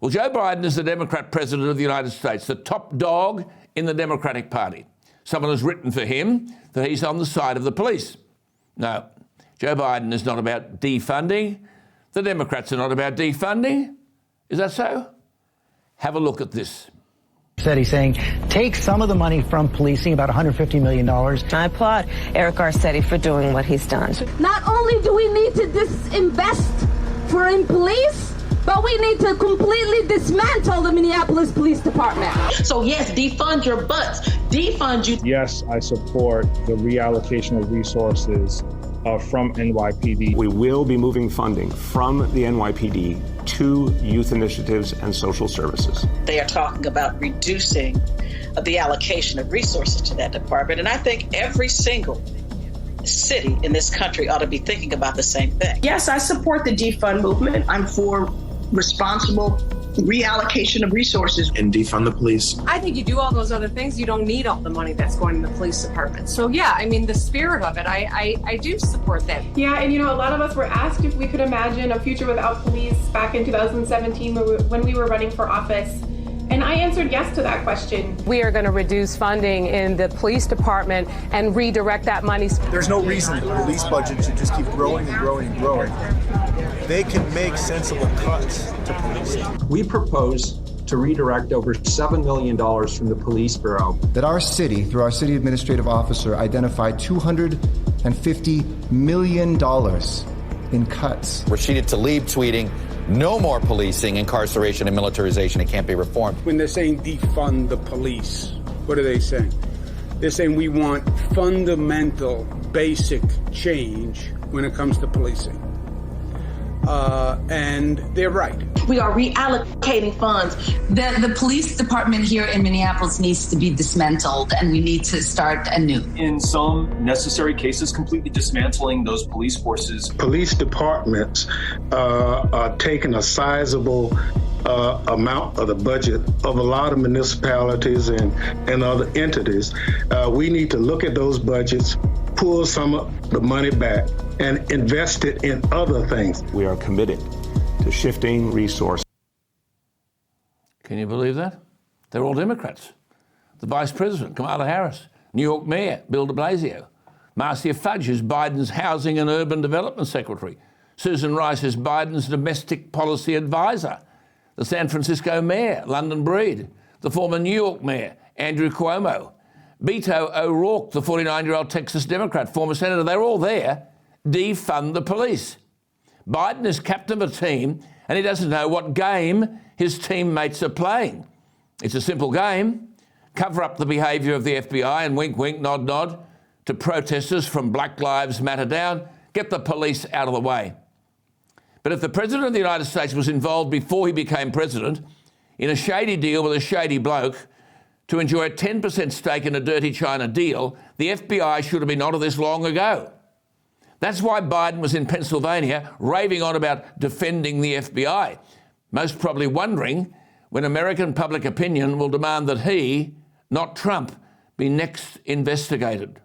Well, Joe Biden is the Democrat president of the United States, the top dog in the Democratic Party. Someone has written for him that he's on the side of the police. No, Joe Biden is not about defunding. The Democrats are not about defunding. Is that so? Have a look at this. Said he's saying, take some of the money from policing, about $150 million. I applaud Eric Garcetti for doing what he's done. Not only do we need to disinvest in police, but we need to completely dismantle the Minneapolis Police Department. So yes, defund your butts. Defund you. Yes, I support the reallocation of resources from NYPD. We will be moving funding from the NYPD to youth initiatives and social services. They are talking about reducing the allocation of resources to that department. And I think every single city in this country ought to be thinking about the same thing. Yes, I support the defund movement. I'm for responsible reallocation of resources. And defund the police. I think you do all those other things, you don't need all the money that's going in the police department. So yeah, I mean, the spirit of it, I do support that. Yeah, and you know, a lot of us were asked if we could imagine a future without police back in 2017 when we were running for office. And I answered yes to that question. We are going to reduce funding in the police department and redirect that money. There's no reason the police budget should just keep growing and growing and growing. They can make sensible cuts to policing. We propose to redirect over $7 million from the Police Bureau. That our city, through our city administrative officer, identified $250 million in cuts. Rashida Tlaib tweeting, no more policing, incarceration, and militarization. It can't be reformed. When they're saying defund the police, what are they saying? They're saying we want fundamental, basic change when it comes to policing. And they're right. We are reallocating funds. The police department here in Minneapolis needs to be dismantled, and we need to start anew. In some necessary cases, completely dismantling those police forces. Police departments are taking a sizable amount of the budget of a lot of municipalities and other entities. We need to look at those budgets, pull some of the money back, and invest it in other things. We are committed to shifting resources. Can you believe that? They're all Democrats. The Vice President, Kamala Harris, New York Mayor, Bill de Blasio, Marcia Fudge is Biden's Housing and Urban Development Secretary, Susan Rice is Biden's Domestic Policy Advisor, the San Francisco Mayor, London Breed, the former New York Mayor, Andrew Cuomo, Beto O'Rourke, the 49-year-old Texas Democrat, former senator, they're all there. Defund the police. Biden is captain of a team and he doesn't know what game his teammates are playing. It's a simple game. Cover up the behaviour of the FBI and wink, wink, nod, nod to protesters from Black Lives Matter down. Get the police out of the way. But if the President of the United States was involved before he became president in a shady deal with a shady bloke to enjoy a 10% stake in a dirty China deal, the FBI should have been onto this long ago. That's why Biden was in Pennsylvania raving on about defending the FBI, most probably wondering when American public opinion will demand that he, not Trump, be next investigated.